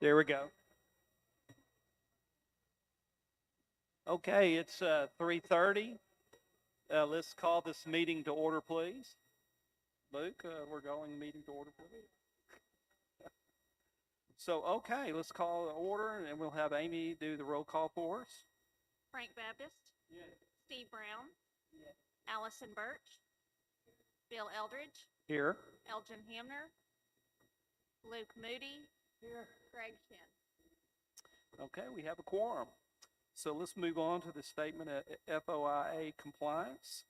There we go. Okay, it's 3:30. Let's call this meeting to order, please. Luke, we're calling the meeting to order, please. Okay, let's call the order, and we'll have Amy do the roll call for us. Frank Baptist. Yes. Steve Brown. Yes. Allison Birch. Bill Eldridge. Here. Elgin Hamner. Luke Moody. Here. Greg Shin. Okay, we have a quorum. So let's move on to the statement of FOIA compliance.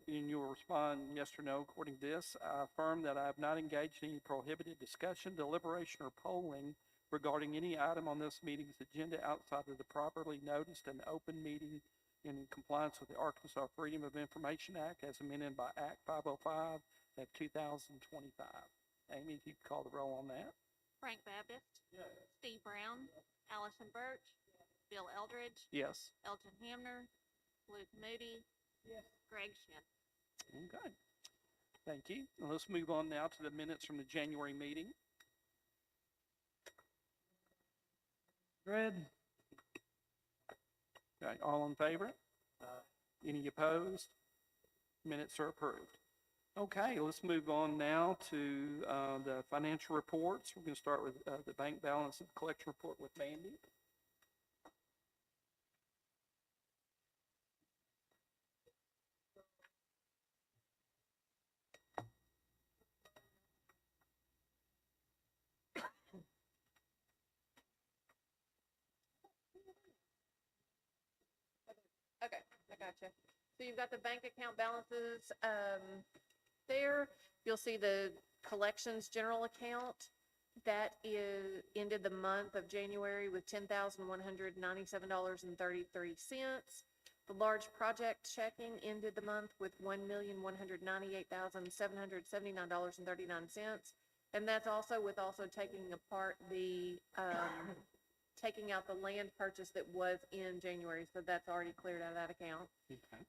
And you'll respond yes or no according to this. I affirm that I have not engaged in any prohibited discussion, deliberation, or polling regarding any item on this meeting's agenda outside of the properly noticed and open meeting in compliance with the Arkansas Freedom of Information Act as amended by Act 505 of 2025. Amy, if you could call the roll on that. Frank Baptist. Yes. Steve Brown. Yes. Allison Birch. Yes. Bill Eldridge. Yes. Elgin Hamner. Luke Moody. Yes. Greg Shin. Okay. Thank you. Now let's move on now to the minutes from the January meeting. Read. Okay, all in favor? Any opposed? Minutes are approved. Okay, let's move on now to the financial reports. We're going to start with the bank balance and collection report with Mandy. Okay, I gotcha. So you've got the bank account balances there. You'll see the collections general account that is ended the month of January with $10,197.33. The large project checking ended the month with $1,198,779.39, and that's also with taking apart the taking out the land purchase that was in January, so that's already cleared out of that account. Okay.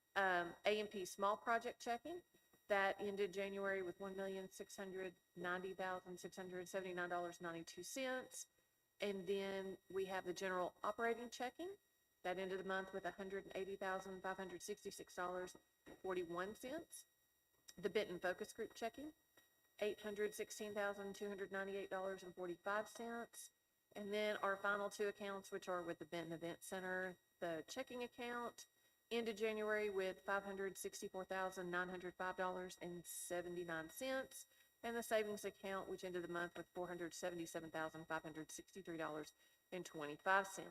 A&P small project checking, that ended January with $1,690,679.92. And then we have the general operating checking, that ended the month with $180,566.41. The Benton Focus Group checking, $816,298.45. And then our final two accounts, which are with the Benton Event Center, the checking account ended January with $564,905.79, and the savings account, which ended the month with $477,563.25.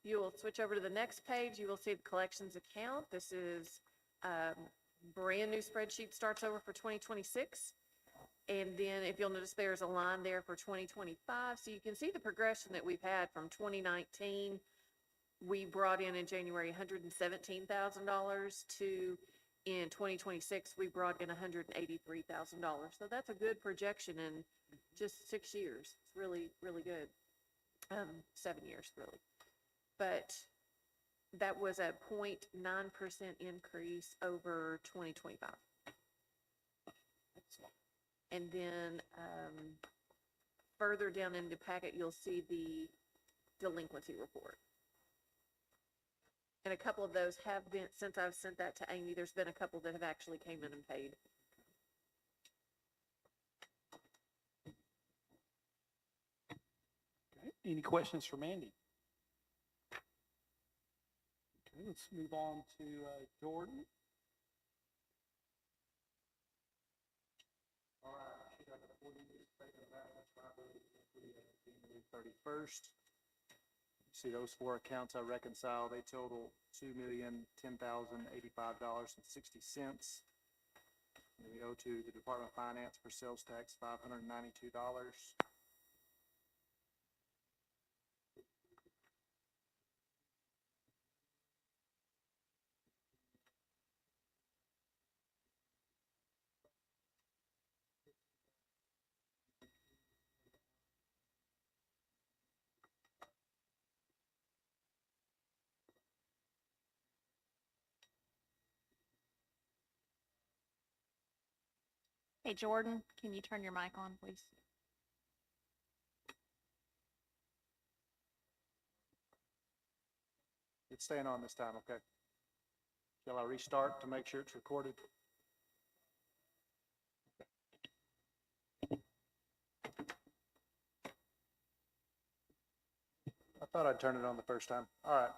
You will switch over to the next page. You will see the collections account. This is brand new spreadsheet, starts over for 2026. And then if you'll notice, there's a line there for 2025. So you can see the progression that we've had from 2019. We brought in January $117,000 to in 2026, we brought in $183,000. So that's a good projection in just 6 years. It's really, really good. 7 years, really. But that was a 0.9% increase over 2025. And then further down in the packet, you'll see the delinquency report. And a couple of those have been, since I've sent that to Amy, there's been a couple that have actually came in and paid. Okay. Any questions for Mandy? Okay, let's move on to Jordan. All right, I should have a 40-minute statement of balance liability January 31st. You see those four accounts I reconciled, they total $2,010,085.60. We owe to the Department of Finance for sales tax $592. Hey, Jordan, can you turn your mic on, please? It's staying on this time, okay? Shall I restart to make sure it's recorded? I thought I'd turn it on the first time. All right.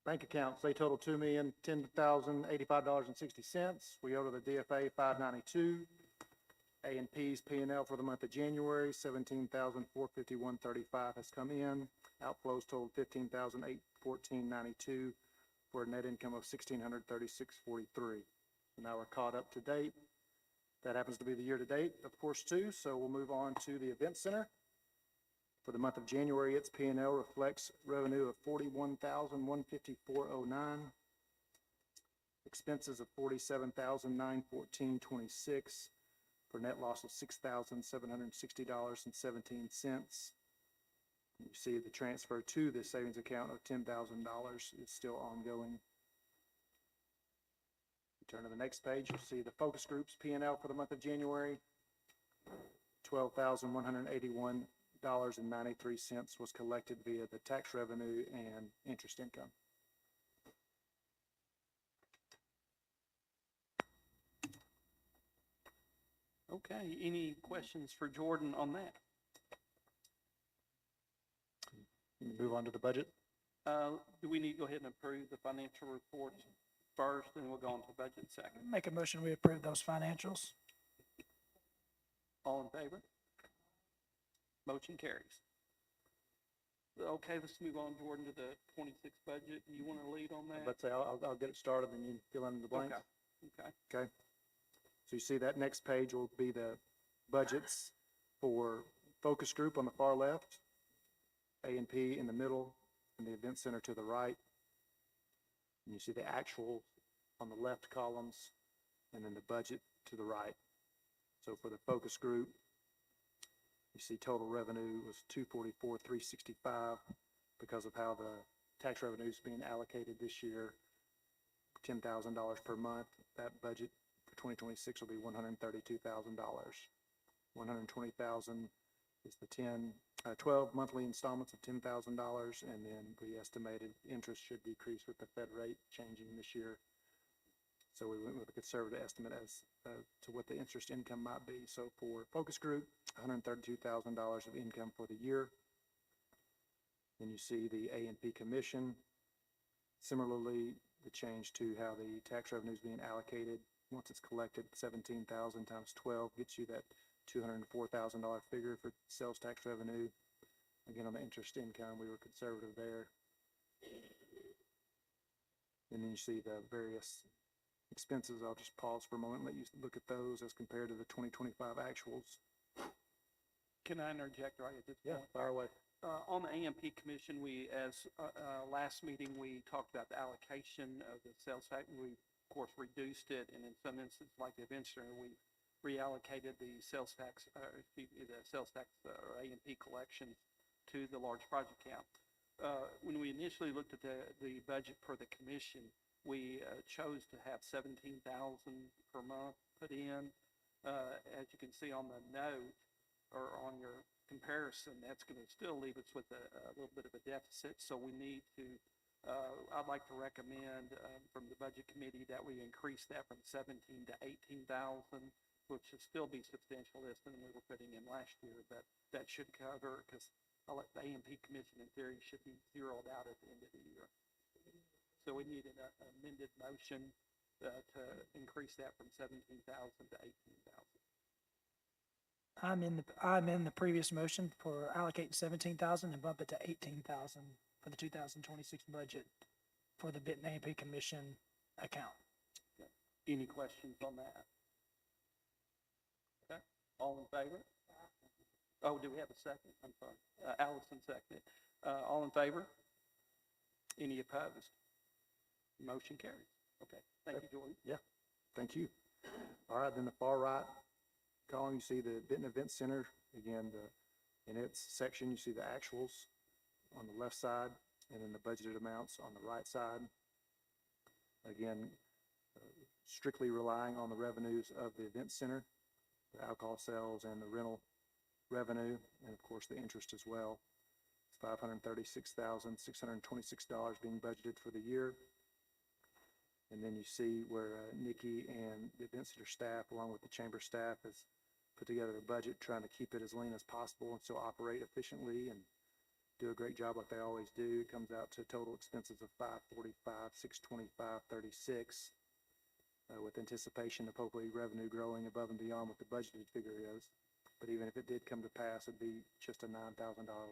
Bank accounts, they total $2,010,085.60. We owe to the DFA $592. A&P's P&L for the month of January, $17,451.35 has come in. Outflows totaled $15,814.92 for a net income of $1,636.43. So now we're caught up to date. That happens to be the year to date, of course, too. So we'll move on to the Event Center. For the month of January, its P&L reflects revenue of $41,154.09, expenses of $47,914.26, for a net loss of $6,760.17. You see the transfer to the savings account of $10,000 is still ongoing. Turn to the next page, you'll see the focus groups P&L for the month of January. $12,181.93 was collected via the tax revenue and interest income. Okay, any questions for Jordan on that? Move on to the budget. Do we need to go ahead and approve the financial reports first, and we'll go on to budget second? Make a motion, we approve those financials. All in favor? Motion carries. Okay, let's move on, Jordan, to the 26 budget. You want to lead on that? Let's say I'll get it started and you fill in the blanks. Okay. Okay. So you see that next page will be the budgets for focus group on the far left, A&P in the middle, and the event center to the right. And you see the actual on the left columns, and then the budget to the right. So for the focus group, you see total revenue was $244,365 because of how the tax revenue is being allocated this year, $10,000 per month. That budget for 2026 will be $132,000. $120,000 is the 12 monthly installments of $10,000, and then we estimated interest should decrease with the Fed rate changing this year. So we went with a conservative estimate as to what the interest income might be. So for focus group, $132,000 of income for the year. Then you see the A&P commission. Similarly, the change to how the tax revenue is being allocated. Once it's collected, 17,000 times 12 gets you that $204,000 figure for sales tax revenue. Again, on the interest income, we were conservative there. And then you see the various expenses. I'll just pause for a moment and let you look at those as compared to the 2025 actuals. Can I interject right at this Yeah, point? fire away. On the A&P commission, last meeting, we talked about the allocation of the sales tax. We, of course, reduced it, and in some instances, like the event center, we reallocated the sales tax, or A&P collections to the large project account. When we initially looked at the budget for the commission, we chose to have $17,000 per month put in. As you can see on the note, or on your comparison, that's going to still leave us with a little bit of a deficit. So we need to, I'd like to recommend from the budget committee that we increase that from 17 to 18,000, which should still be substantially less than we were putting in last year, but that should cover, because the A&P commission in theory should be zeroed out at the end of the year. So we need an amended motion to increase that from 17,000 to 18,000. I'm in the previous motion for allocating 17,000 and bump it to 18,000 for the 2026 budget for the Benton A&P Commission account. Okay. Any questions on that? Okay. All in favor? Oh, do we have a second? I'm sorry. Allison seconded. All in favor? Any opposed? Motion carries. Okay. Thank you, Jordan. Yeah, thank you. All right, then the far right column, you see the Benton Event Center. Again, in its section, you see the actuals on the left side, and then the budgeted amounts on the right side. Again, strictly relying on the revenues of the event center, the alcohol sales and the rental revenue, and of course the interest as well. $536,626 being budgeted for the year. And then you see where Nikki and the event center staff, along with the chamber staff, has put together a budget trying to keep it as lean as possible and still operate efficiently and do a great job like they always do. It comes out to total expenses of $545, $625, $36, with anticipation of hopefully revenue growing above and beyond what the budgeted figure is. But even if it did come to pass, it'd be just a $9,000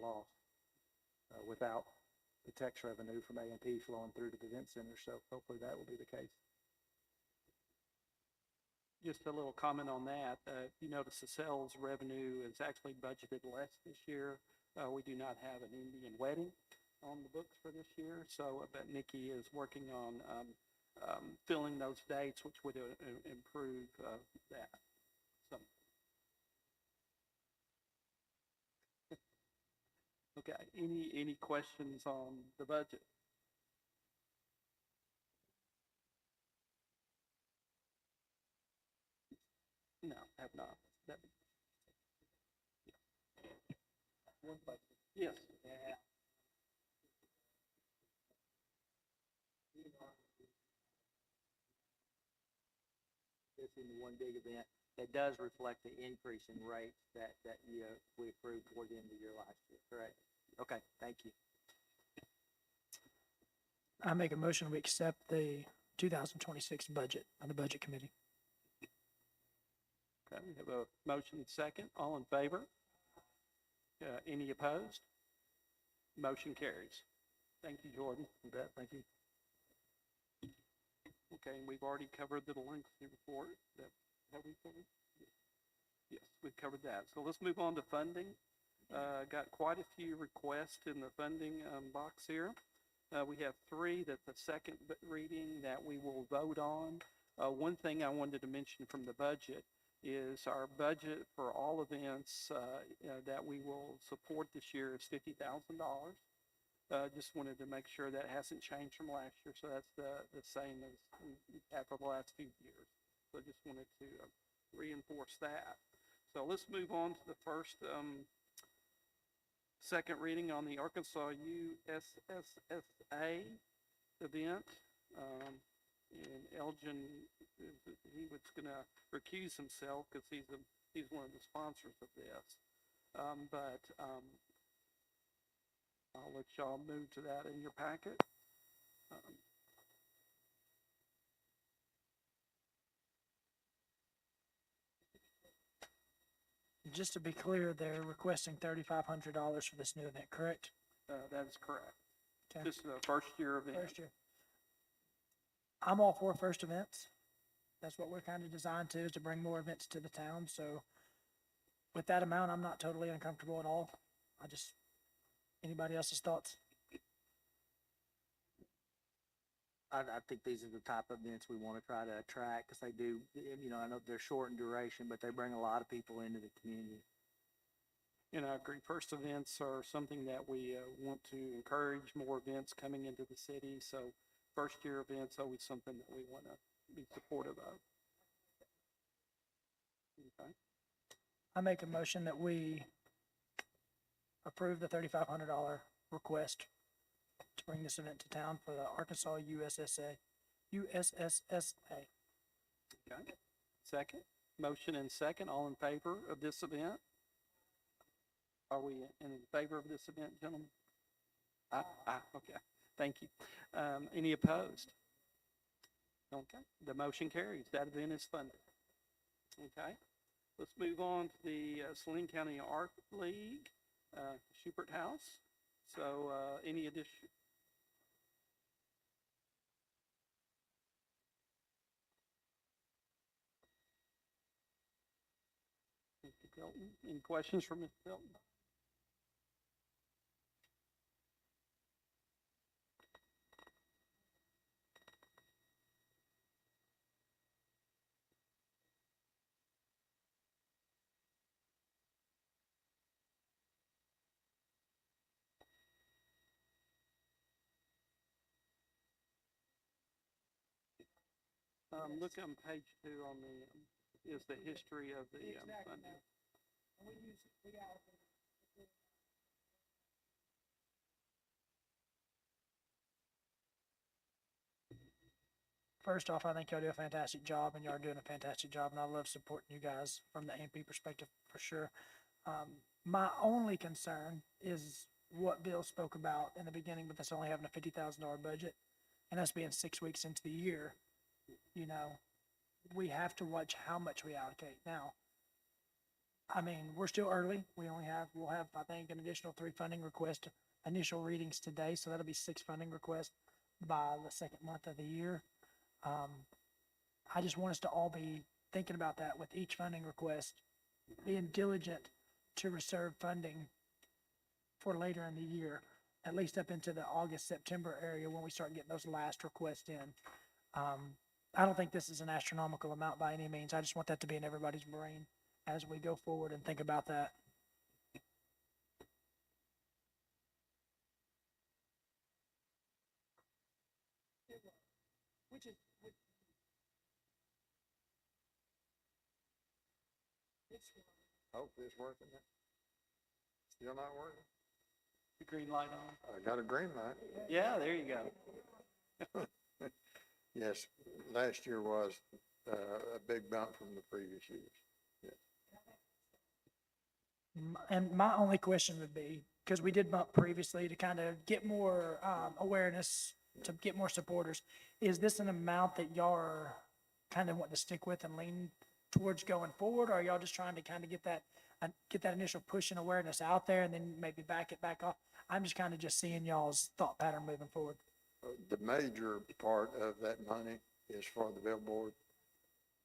loss without the tax revenue from A&P flowing through to the event center. So hopefully that will be the case. Just a little comment on that. You notice the sales revenue is actually budgeted less this year. We do not have an Indian wedding on the books for this year, so but Nikki is working on filling those dates, which would improve that. So, okay. Any questions on the budget? No, have not. That, yeah. One question. Yes. This in one big event, that does reflect the increase in rates that we approved toward the end of the year last year, correct? Okay, thank you. I make a motion, we accept the 2026 budget of the Budget Committee. Okay, we have a motion and second. All in favor? Any opposed? Motion carries. Thank you, Jordan. You bet. Thank you. Okay, and we've already covered the delinquency report. Have we covered? Yes, we've covered that. So let's move on to funding. Got quite a few requests in the funding box here. We have three that the second reading that we will vote on. One thing I wanted to mention from the budget is our budget for all events that we will support this year is $50,000. Just wanted to make sure that hasn't changed from last year, so that's the same as we've had for the last few years. So I just wanted to reinforce that. So let's move on to the first second reading on the Arkansas USSSA event. And Elgin, he was going to recuse himself because he's one of the sponsors of this. But I'll let y'all move to that in your packet. Just to be clear, they're requesting $3,500 for this new event, correct? That is correct. Okay. This is a first-year event. First year. I'm all for first events. That's what we're kind of designed to, is to bring more events to the town. So with that amount, I'm not totally uncomfortable at all. Anybody else's thoughts? I think these are the type of events we want to try to attract because they do, I know they're short in duration, but they bring a lot of people into the community. And I agree. First events are something that we want to encourage more events coming into the city. So first-year events always something that we want to be supportive of. Okay. I make a motion that we approve the $3,500 request to bring this event to town for the Arkansas USSSA. Okay. Second. Motion and second. All in favor of this event? Are we in favor of this event, gentlemen? Okay. Thank you. Any opposed? Okay. The motion carries. That event is funded. Okay. Let's move on to the Saline County Art League, Schubert House. So any addition? Mr. Felton, any questions for Mr. Felton? Look on page 2 on the, is the history of the funding. First off, I think y'all do a fantastic job, and y'all are doing a fantastic job, and I love supporting you guys from the A&P perspective for sure. My only concern is what Bill spoke about in the beginning with us only having a $50,000 budget and us being 6 weeks into the year. You know, we have to watch how much we allocate. Now, I mean, we're still early. We'll have, I think, an additional 3 funding requests, initial readings today, so that'll be 6 funding requests by the second month of the year. I just want us to all be thinking about that with each funding request, being diligent to reserve funding for later in the year, at least up into the August, September area when we start getting those last requests in. I don't think this is an astronomical amount by any means. I just want that to be in everybody's brain as we go forward and think about that. Hope it's working. Still not working? The green light on. I got a green light. Yeah, there you go. Yes, last year was a big bump from the previous years. And my only question would be, because we did bump previously to kind of get more awareness, to get more supporters, is this an amount that y'all are kind of wanting to stick with and lean towards going forward? Or are y'all just trying to kind of get that initial push and awareness out there and then maybe back it back off? I'm just kind of just seeing y'all's thought pattern moving forward. The major part of that money is for the billboard.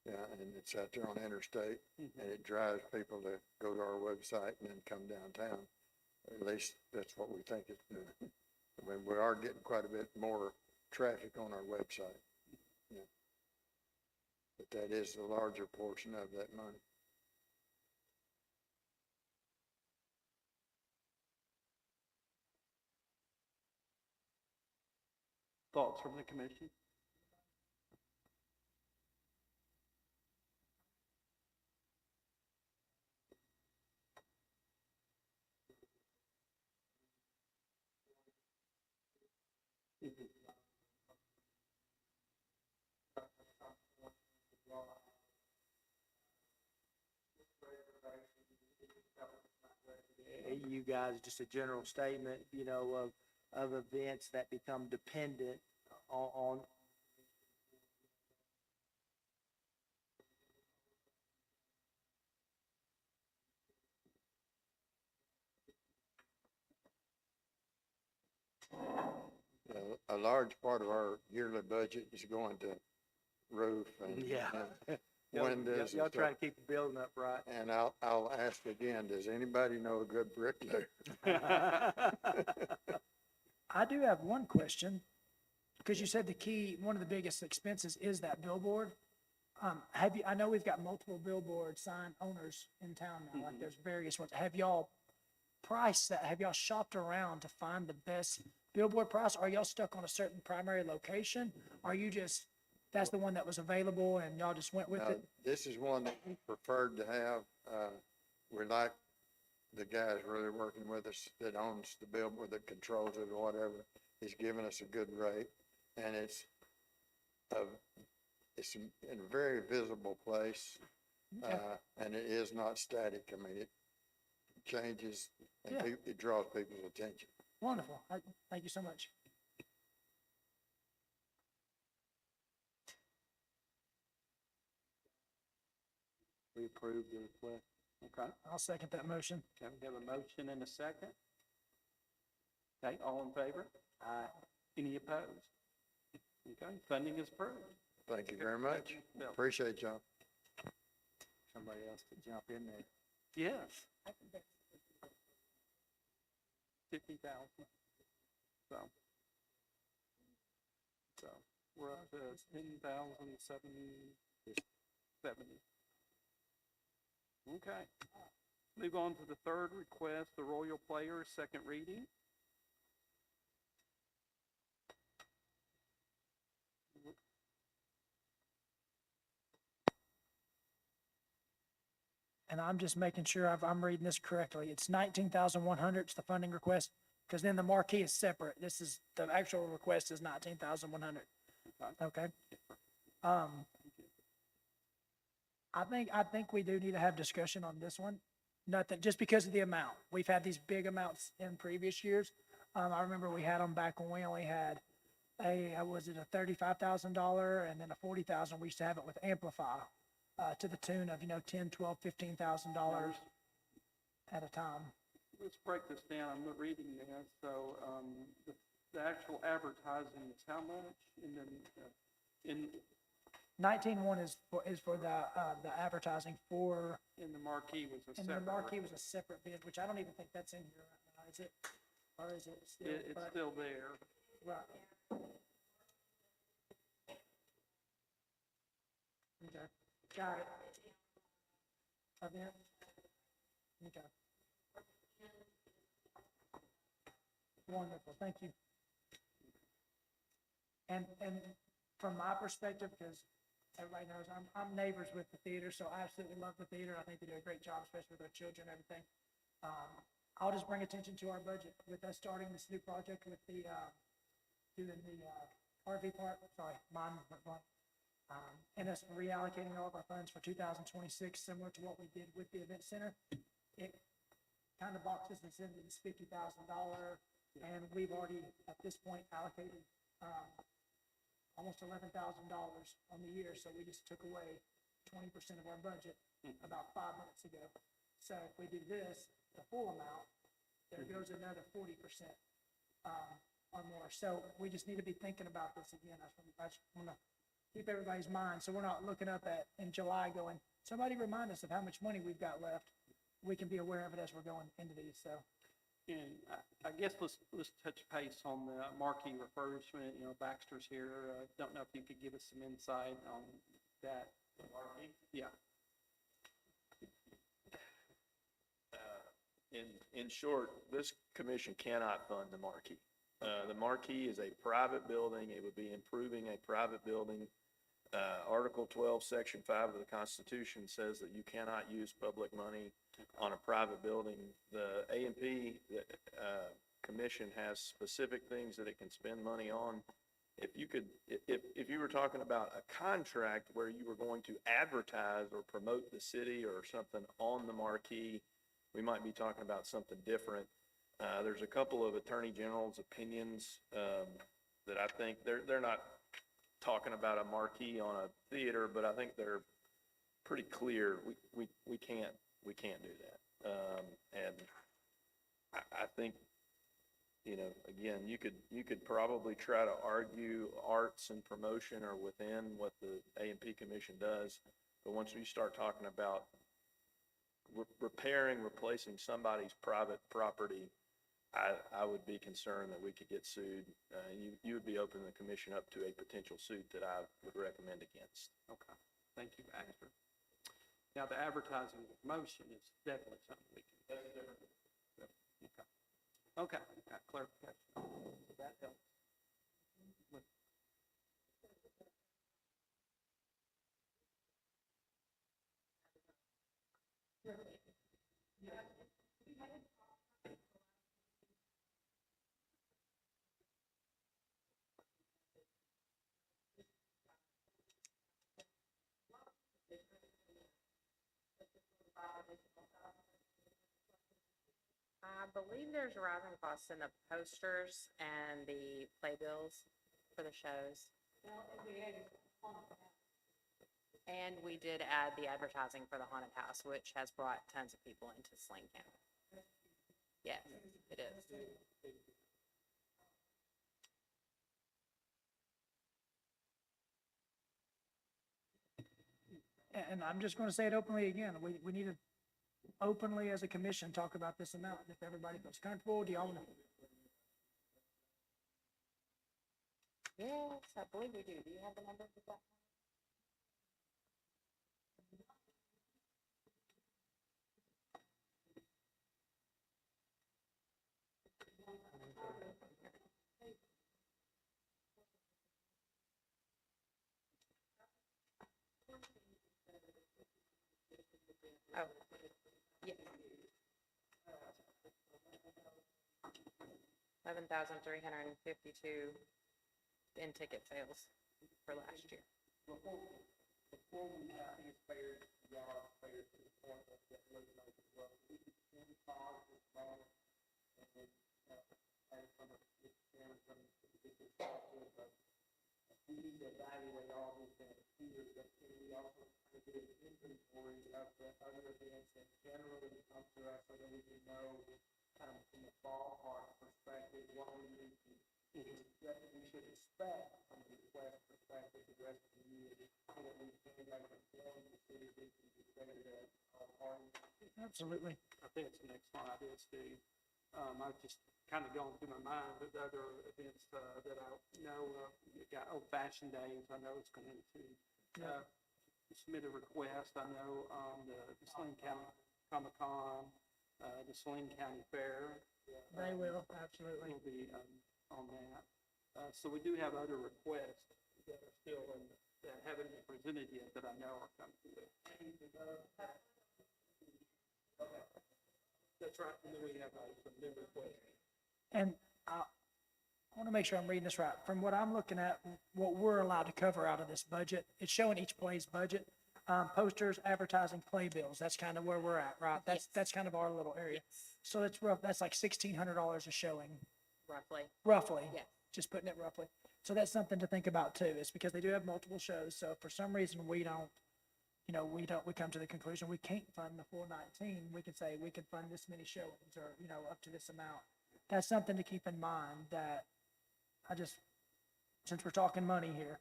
Yeah, and it's out there on Interstate, and it drives people to go to our website and then come downtown. At least that's what we think it's doing. I mean, we are getting quite a bit more traffic on our website. Yeah. But that is the larger portion of that money. Thoughts from the commission? You guys, just a general statement, you know, of events that become dependent on A large part of our yearly budget is going to roof and Yeah. and Y'all- windows. Y'all and try stuff. to keep the building up right. And I'll ask again, does anybody know a good bricklayer? I do have one question, because you said one of the biggest expenses is that billboard. I know we've got multiple billboard sign owners in town now, like there's various ones. Have y'all priced that? Have y'all shopped around to find the best billboard price? Are y'all stuck on a certain primary location? Are you just, that's the one that was available and y'all just went with it? This is one that we preferred to have. We like the guys really working with us that owns the billboard, that controls it or whatever. He's given us a good rate, and it's in a very visible place, Okay. and it is not static. I mean, it changes and Yeah. it draws people's attention. Wonderful. Thank you so much. We approve the request. Okay. I'll second that motion. Okay, we have a motion and a second. Okay, all in favor? Aye. Any opposed? Okay, funding is approved. Thank you very much. Bill? Appreciate y'all. Somebody else to jump in there. Yes. 50,000. So we're up to 10,770. Okay. Move on to the third request, the Royal Players, second reading. And I'm just making sure I'm reading this correctly. It's 19,100 is the funding request, because then the marquee is separate. The actual request is 19,100. Okay. I think we do need to have discussion on this one. Nothing, just because of the amount. We've had these big amounts in previous years. I remember we had them back when we only had was it a $35,000 and then a $40,000. We used to have it with Amplify, to the tune of, $10, $12, $15,000 at a time. Let's break this down. I'm not reading this. So, the actual advertising is how much? And then, in 19.1 is for the advertising for, the marquee was a and the separate. marquee was a separate bid, which I don't even think that's in here right now, is it? Or is it still? It's But- still there. Right. Okay, got it. Event? Okay. Wonderful, thank you. And from my perspective, because everybody knows I'm neighbors with the theater, so I absolutely love the theater. I think they do a great job, especially with their children and everything. I'll just bring attention to our budget with us starting this new project with the, doing the, RV park, sorry, mine went blank. And us reallocating all of our funds for 2026, similar to what we did with the event center. It kind of boxes us into this $50,000, and we've already, at this point, allocated, almost $11,000 on the year, so we just took away 20% of our budget about 5 minutes ago. So if we do this, the full amount, there goes another 40%, or more. So we just need to be thinking about this again. I just want to keep everybody's mind, so we're not looking up at, in July going, somebody remind us of how much money we've got left. We can be aware of it as we're going into these, so. And I guess let's touch base on the marquee refurbishment. Baxter's here. Don't know if you could give us some insight on that. The marquee? Yeah. In short, this commission cannot fund the marquee. The marquee is a private building. It would be improving a private building. Article 12, Section 5 of the Constitution says that you cannot use public money on a private building. The A&P Commission has specific things that it can spend money on. If you were talking about a contract where you were going to advertise or promote the city or something on the marquee, we might be talking about something different. There's a couple of attorney general's opinions that I think they're not talking about a marquee on a theater, but I think they're pretty clear. We can't do that. And I think, again, you could probably try to argue arts and promotion are within what the A&P Commission does, but once you start talking about replacing somebody's private property, I would be concerned that we could get sued. You would be opening the commission up to a potential suit that I would recommend against. Okay. Thank you, Baxter. Now, the advertising and promotion is definitely something we can. That's different. Okay. Got clarification. So that helps. I believe there's rising costs in the posters and the playbills for the shows. And we did add the advertising for the haunted house, which has brought tons of people into Sling County. Yes, it is. And I'm just going to say it openly again. We need to openly, as a commission, talk about this amount. If everybody feels comfortable, do y'all want to? Yes, I believe we do. Do you have the number for that? Oh, yeah. 11,352 in ticket sales for last year. Before we, I think it's fair, y'all, fair to the point of that looking like as well. We can pause this moment and, and from a, from this perspective of, we need to evaluate all these things here, but can we also kind of do an inventory of the other events that generally come to us so that we can know kind of from a ballpark perspective, what we need to, that we should expect from the request perspective the rest of the year, so that we can make informed decisions and be ready to all parties. Absolutely. I think it's the next slide, is Steve. I've just kind of gone through my mind with other events, that I know, you got Old Fashioned Days, I know it's going to, submit a request, I know, the Saline County Comic Con, the Saline County Fair. They will, absolutely. Will be, on that. So we do have other requests that are still in, that haven't been presented yet that I know are coming through. Okay. That's right, and then we have, some new requests. And I want to make sure I'm reading this right. From what I'm looking at, what we're allowed to cover out of this budget, it's showing each play's budget. Posters, advertising, playbills, that's kind of where we're at, right? That's kind of our little area. So it's rough, that's like $1,600 a showing, Roughly, roughly. yes. Just putting it roughly. So that's something to think about too, is because they do have multiple shows. So if for some reason we don't, we come to the conclusion we can't fund the full 19, we can say we can fund this many showings or, up to this amount. That's something to keep in mind that since we're talking money here,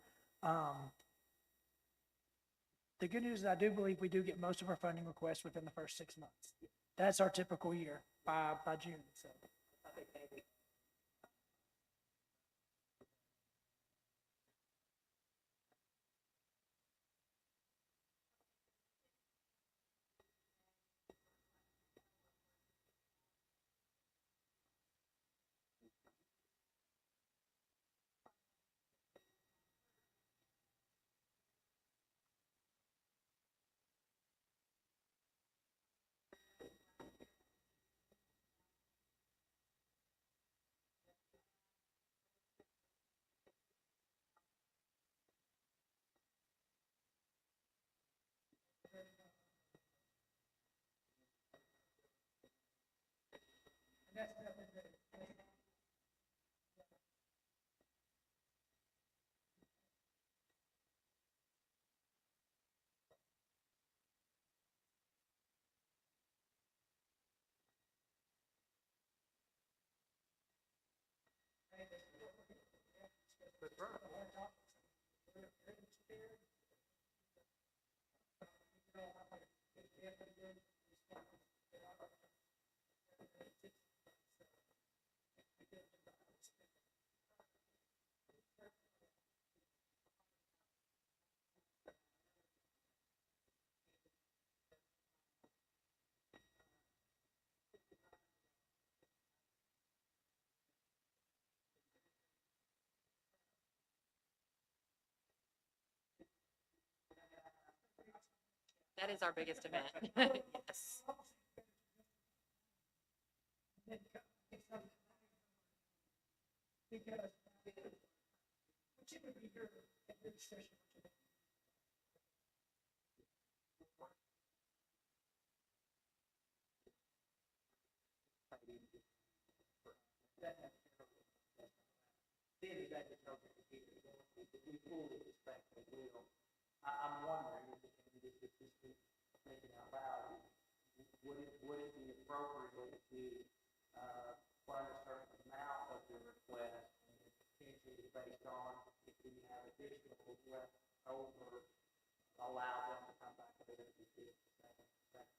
the good news is I do believe we do get most of our funding requests within the first 6 months. That's our typical year by June, so. I think maybe. That's right. That is our biggest event. Yes. Then that just helps us keep it going. We fully expect that will. I'm wondering, and this is just thinking out loud, would it be appropriate to, fund a certain amount of the request and potentially based on if we have additional left over, allow them to come back to the second request?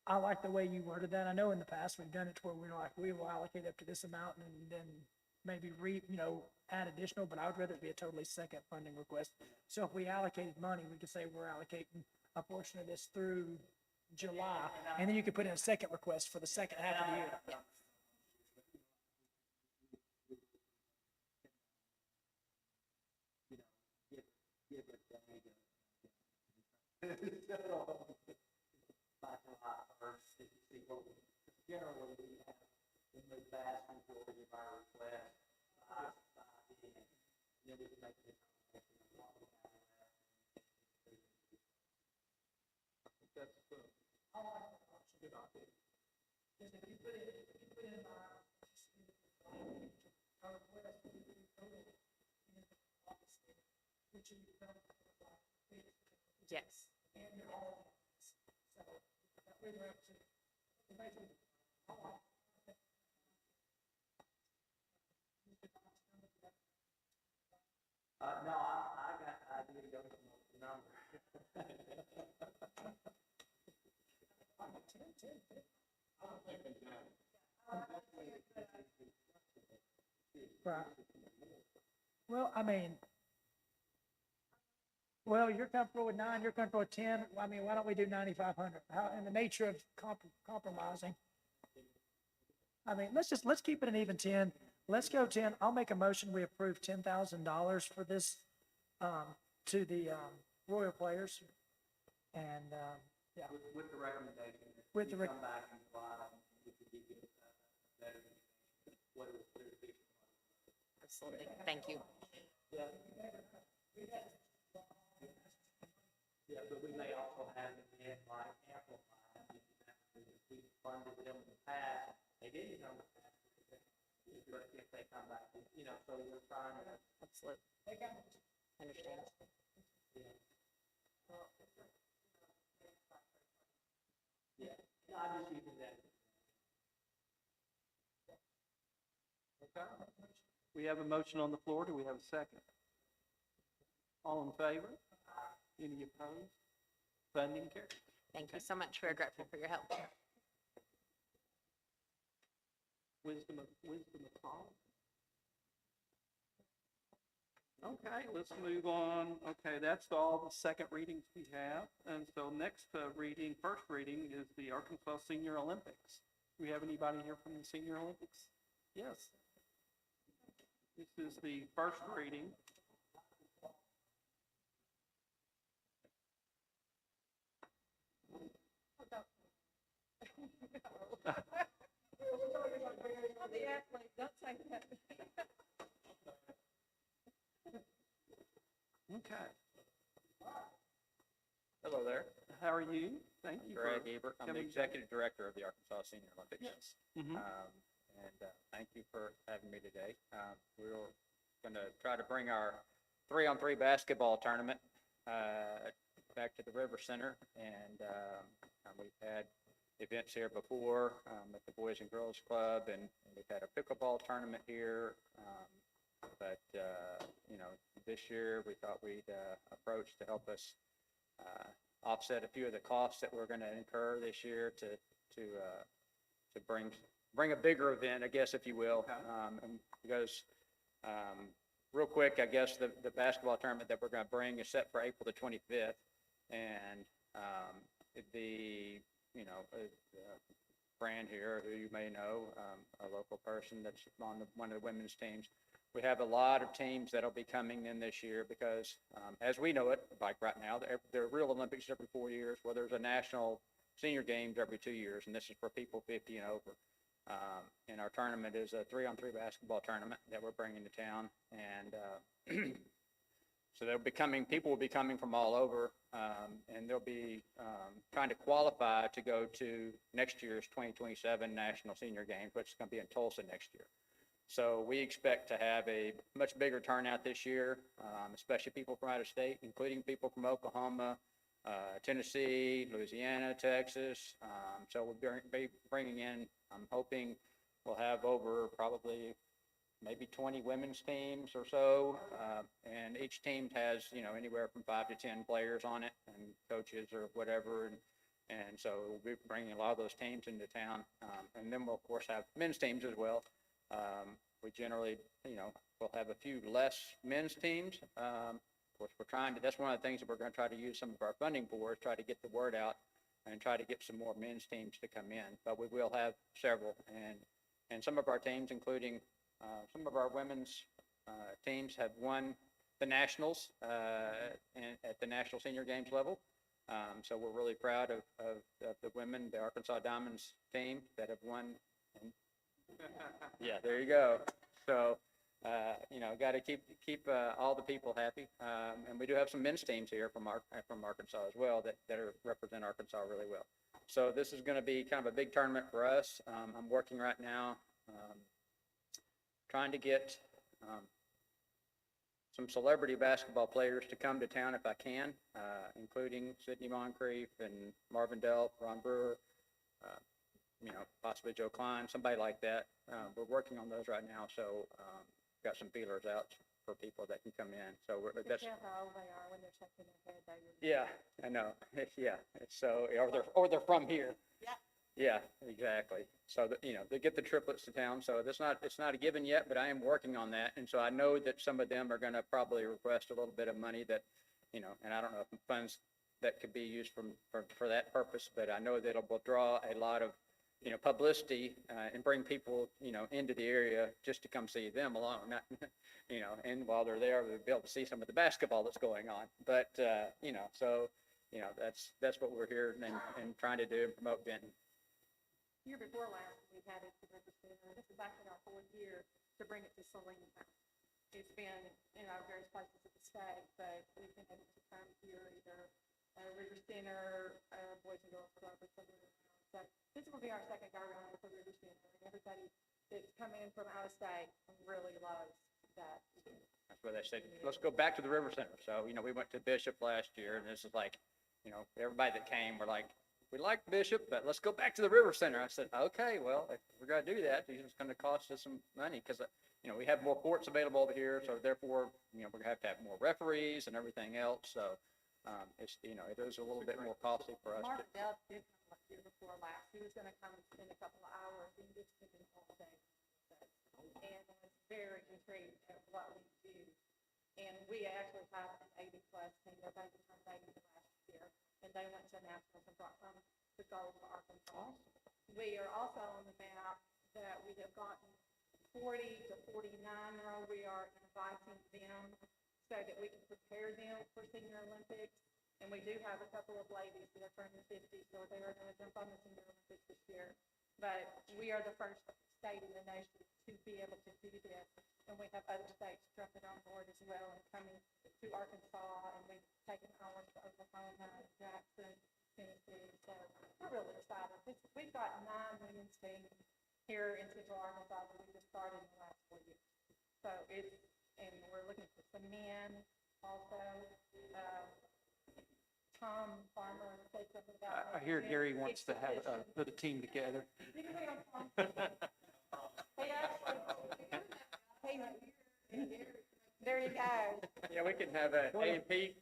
I like the way you worded that. I know in the past we've done it to where we're like, we will allocate up to this amount and then maybe add additional, but I would rather it be a totally second funding request. So if we allocated money, we could say we're allocating a portion of this through July, and then you could put in a second request for the second half of the year. By July 1st, generally we have we move fast before we give our request, then we can make a determination of what we have left. Yes. No, I didn't go to the number. Right. Well, I mean, well, you're comfortable with 9, you're comfortable with 10. I mean, why don't we do 9,500? How, in the nature of compromising. I mean, let's keep it an even 10. Let's go 10. I'll make a motion. We approve $10,000 for this, to the, Royal players. And, yeah, With the recommendation. With the you rec- come back and provide, we could give you a better, what it was, Absolutely. Thank you. Yeah, but we may also have it in like amplified, if we funded them in the past, they didn't come to pass. But if they come back, you know, so we're trying to. Absolutely. Understand. Yeah, I'm just using that. Okay. We have a motion on the floor. Do we have a second? All in favor? Any opposed? Funding carries. Thank you so much. We're grateful for your help. Wisdom of Solomon. Okay, let's move on. Okay, that's all the second readings we have. And so next first reading is the Arkansas Senior Olympics. Do we have anybody here from the Senior Olympics? Yes. This is the first reading. Okay. Hello there, How are you? Thank you. Greg for Ebert. I'm the coming. Executive Director of the Arkansas Senior Olympics. Yes. Mhm. Thank you for having me today. We're going to try to bring our 3-on-3 basketball tournament back to the River Center. And we've had events here before at the Boys and Girls Club, and we've had a pickleball tournament here. This year we thought we'd approach to help us offset a few of the costs that we're going to incur this year to bring a bigger event, I guess, if you will. And because real quick, I guess the basketball tournament that we're going to bring is set for April the 25th, and Fran here, who you may know, a local person that's on one of the women's teams. We have a lot of teams that'll be coming in this year because, as we know it, like right now, there are real Olympics every 4 years. Well, there's a national senior games every 2 years, and this is for people 50 and over. And our tournament is a 3-on-3 basketball tournament that we're bringing to town. And so people will be coming from all over, and they'll be trying to qualify to go to next year's 2027 National Senior Games, which is going to be in Tulsa next year. So we expect to have a much bigger turnout this year, especially people from out of state, including people from Oklahoma, Tennessee, Louisiana, Texas. So we'll be bringing in, I'm hoping we'll have over probably maybe 20 women's teams or so. And each team has, anywhere from 5 to 10 players on it and coaches or whatever. And so we'll be bringing a lot of those teams into town. And then we'll, of course, have men's teams as well. We generally, we'll have a few less men's teams. Of course, that's one of the things that we're going to try to use some of our funding for, is try to get the word out and try to get some more men's teams to come in. But we will have several. And some of our teams, including some of our women's teams, have won the nationals at the National Senior Games level. So we're really proud of the women, the Arkansas Diamonds team, that have won Yeah, there you go. So, you know, got to keep all the people happy. And we do have some men's teams here from Arkansas as well that represent Arkansas really well. So this is going to be kind of a big tournament for us. I'm working right now, trying to get some celebrity basketball players to come to town if I can, including Sidney Moncrief and Marvin Delp, Ron Brewer, you know, possibly Joe Klein, somebody like that. We're working on those right now, so got some feelers out for people that can come in. So that's. Tell how old they are when they're shaking their head, Yeah, I know. Yeah, so or they're from here. Yeah. Yeah, exactly. So that, you know, they get the triplets to town. So it's not a given yet, but I am working on that, and so I know that some of them are going to probably request a little bit of money that, you know, and I don't know if funds that could be used for that purpose, but I know that it will draw a lot of, you know, publicity, and bring people, you know, into the area just to come see them alone, not, you know, and while they're there, we'll be able to see some of the basketball that's going on. But, you know, so, you know, that's what we're here and trying to do and promote Benton. Year before last, we had it to River Center. This is actually our 4th year to bring it to Saline. It's been in our various places of the state, but we've been able to come here either River Center, Boys and Girls Club, or somewhere around. So this will be our second go around with the River Center, and everybody that's come in from out of state really loves that. That's where they said, let's go back to the River Center. So, you know, we went to Bishop last year, and this is like, you know, everybody that came were like, we like Bishop, but let's go back to the River Center. I said, okay, well, if we're going to do that, it's going to cost us some money because, you know, we have more courts available over here. So therefore, you know, we're going to have more referees and everything else. So it's, you know, it is a little bit more costly for us. Mark Dell did come like year before last. He was going to come and spend a couple of hours and just spend an all day with us. And was very intrigued at what we do. And we actually have an 80-plus team. Their baby turned 80 last year. And they went to nationals and brought home the gold for Arkansas. We are also on the map that we have gotten 40 to 49-year-old. We are inviting them so that we can prepare them for Senior Olympics. And we do have a couple of ladies that are turning 50, so they are going to jump on the Senior Olympics this year. But we are the first state in the nation to be able to do this. And we have other states jumping on board as well and coming to Arkansas, and we've taken ours to Oklahoma, Jackson, Tennessee. So we're really excited. We've got 9 women's teams here in Central Arkansas that we just started in the last 4 years. So and we're looking for some men also. Tom Farmer said something about. I hear Gary wants to have, put a team together. You can bring on Tom. He actually, there you go. Yeah, we can have a A&P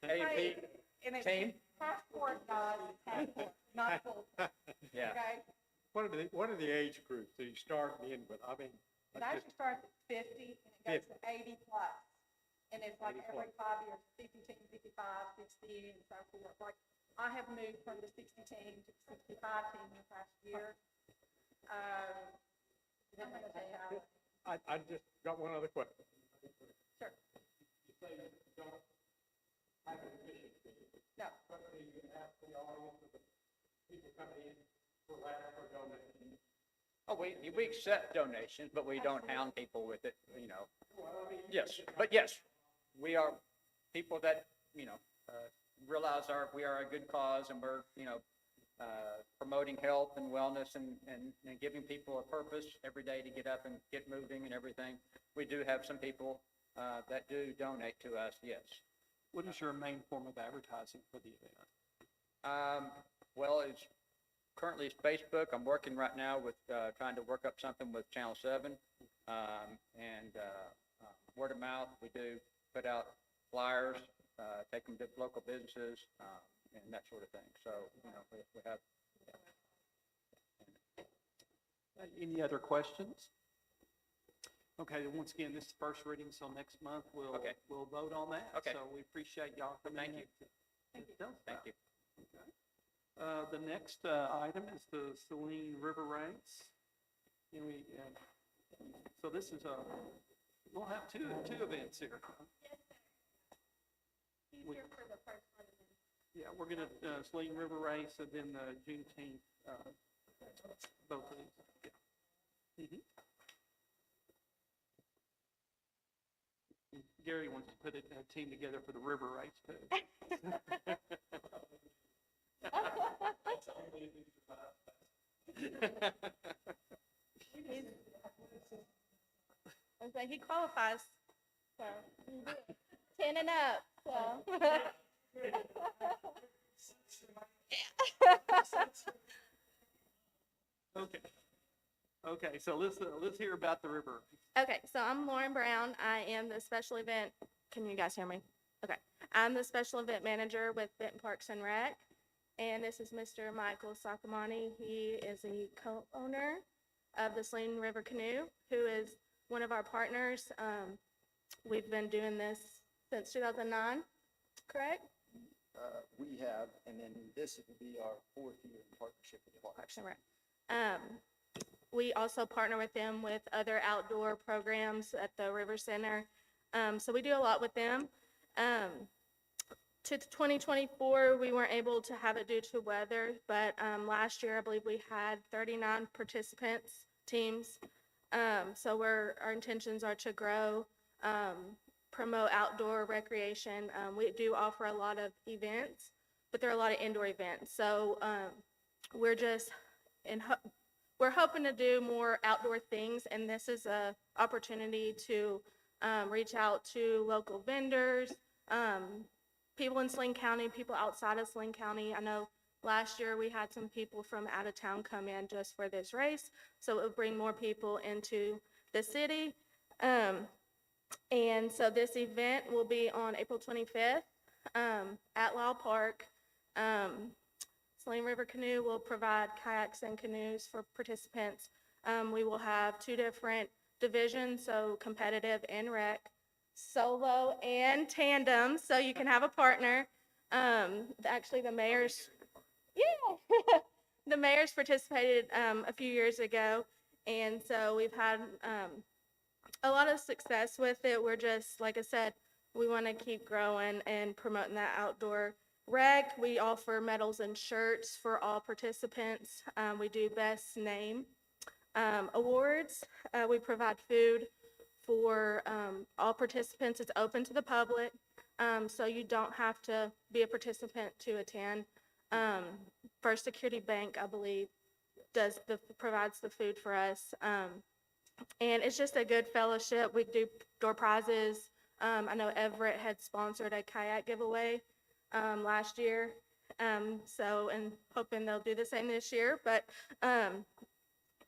And it's team. half-court guys, half-court, not full. Yeah. Okay? What are the age groups that you start and end with? I mean, It actually starts at 50 and it goes to 80 plus. And it's like 80 every 5 years, 50 team, 55, 60, and so forth. Like, I have moved from the 60 team to the 65 team in the past year. I'm gonna tell you how. I just got one other question. Sure. You say you don't have an efficient fee, No. but do you ask the audience of the people coming in for donation? Oh, we accept donations, but we don't hound people with it, you know. Yes, but yes, we are people that, you know, realize we are a good cause, and we're, you know, promoting health and wellness and giving people a purpose every day to get up and get moving and everything. We do have some people that do donate to us, yes. What is your main form of advertising for the event? Well, currently it's Facebook. I'm working right now with trying to work up something with Channel 7, and word of mouth. We do put out flyers, take them to local businesses, and that sort of thing. So, you know, we have. Any other questions? Okay, once again, this is first reading, so next month we'll vote on that. Okay. So we appreciate y'all coming in. Thank you. Thank you. Okay. The next item is the Saline River Race. And so this is we'll have two events here. Yes, sir. He's here for the first one. Yeah, we're gonna Saline River Race and then the Juneteenth, both of these. Yeah. Gary wants to put a team together for the river race too. I was like, he qualifies, so, 10 and up, so. Okay. Okay, so let's hear about the river. Okay, so I'm Lauren Brown. I am the special event, can you guys hear me? Okay. I'm the special event manager with Benton Parks and Rec. And this is Mr. Michael Sakamani. He is the co-owner of the Saline River Canoe, who is one of our partners. We've been doing this since 2009, correct? We have, and then this will be our 4th year in partnership with Parks. Parks and Rec. We also partner with them with other outdoor programs at the River Center. So we do a lot with them. To 2024, we weren't able to have it due to weather, but last year, I believe we had 39 participants, teams. So our intentions are to grow, promote outdoor recreation. We do offer a lot of events, but there are a lot of indoor events. So we're just we're hoping to do more outdoor things, and this is a opportunity to reach out to local vendors, people in Saline County, people outside of Saline County. I know last year we had some people from out of town come in just for this race, so it would bring more people into the city. And so this event will be on April 25th at Lyle Park. Saline River Canoe will provide kayaks and canoes for participants. We will have 2 different divisions, so competitive and rec, solo and tandem, so you can have a partner. Actually, the mayor's, yeah, the mayor's participated a few years ago, and so we've had a lot of success with it. We're just, like I said, we want to keep growing and promoting that outdoor rec. We offer medals and shirts for all participants. We do best name awards. We provide food for all participants. It's open to the public, so you don't have to be a participant to attend. First Security Bank, I believe, provides the food for us. And it's just a good fellowship. We do door prizes. I know Everett had sponsored a kayak giveaway last year, and hoping they'll do the same this year. But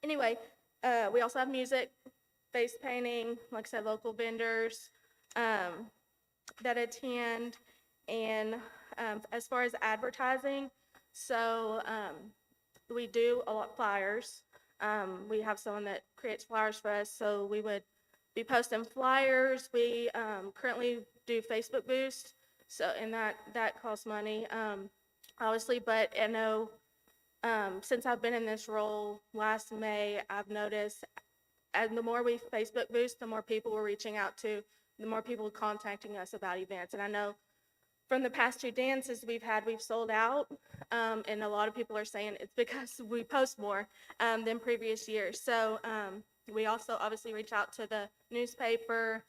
anyway, we also have music, face painting, like I said, local vendors that attend. And as far as advertising, so we do a lot of flyers. We have someone that creates flyers for us, so we would be posting flyers. We currently do Facebook boost, so, and that costs money, obviously, but I know since I've been in this role last May, I've noticed and the more we Facebook boost, the more people we're reaching out to, the more people contacting us about events. And I know from the past 2 dances we've sold out, and a lot of people are saying it's because we post more than previous years. So we also obviously reach out to the newspaper.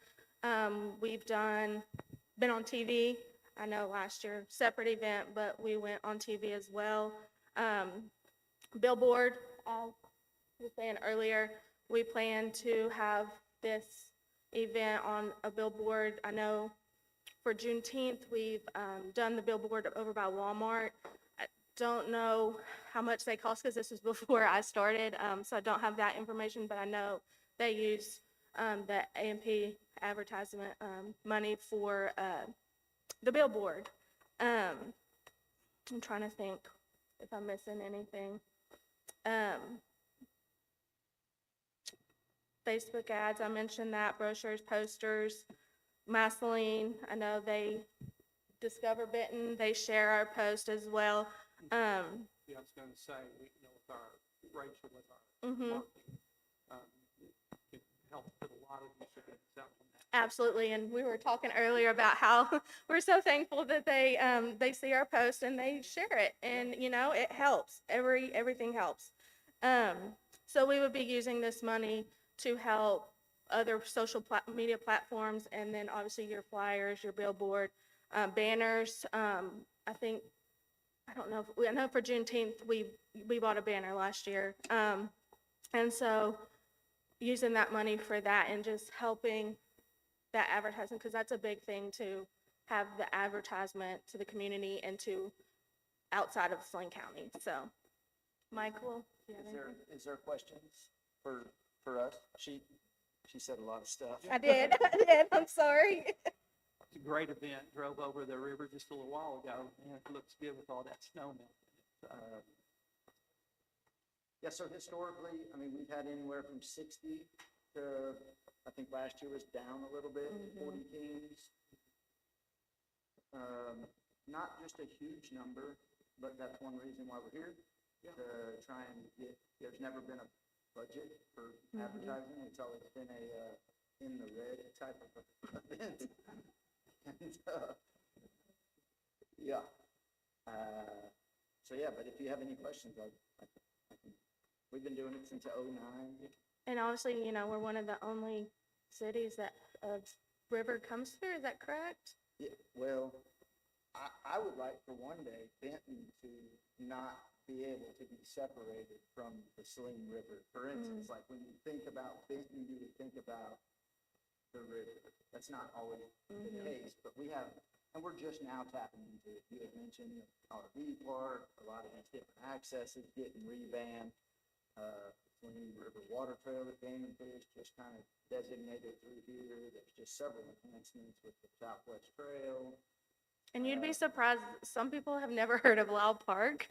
We've been on TV. I know last year, separate event, but we went on TV as well. Billboard, I was saying earlier, we plan to have this event on a billboard. I know for Juneteenth, we've done the billboard over by Walmart. I don't know how much they cost because this was before I started, so I don't have that information, but I know they use the A&P advertisement money for the billboard. I'm trying to think if I'm missing anything. Facebook ads, I mentioned that, brochures, posters, Saline, I know they discover Benton, they share our post as well. Yeah, I was going to say, with our Rachel, with our marketing, can help put a lot of these events out on that. Absolutely, and we were talking earlier about how we're so thankful that they see our post and they share it, and it helps. Everything helps. So we would be using this money to help other social media platforms, and then obviously your flyers, your billboard, banners. I think, I don't know, I know for Juneteenth, we bought a banner last year. And so using that money for that and just helping that advertising, because that's a big thing to have the advertisement to the community and to outside of Saline County. So, Michael, do you have anything? Is there questions for us? She said a lot of stuff. I did, I'm sorry. It's a great event. Drove over the river just a little while ago, and it looks good with all that snow melting. Yeah, so historically, I mean, we've had anywhere from 60 to, I think last year was down a little bit, 40 teams. Not just a huge number, but that's one reason why we're here, to try and get, there's never been a budget for advertising. It's always been a in the red type of event. And, yeah. So yeah, but if you have any questions, I can, we've been doing it since '09. And obviously, you know, we're one of the only cities that a river comes through, is that correct? Yeah, well, I would like for one day Benton to not be able to be separated from the Saline River. For instance, like when you think about Benton, you would think about the river. That's not always the case, but we have, and we're just now tapping into it. You had mentioned the RV park, a lot of these different accesses getting revamped. Saline River Water Trail that Game and Fish just kind of designated through here. There's just several enhancements with the Southwest Trail. And you'd be surprised, some people have never heard of Lyle Park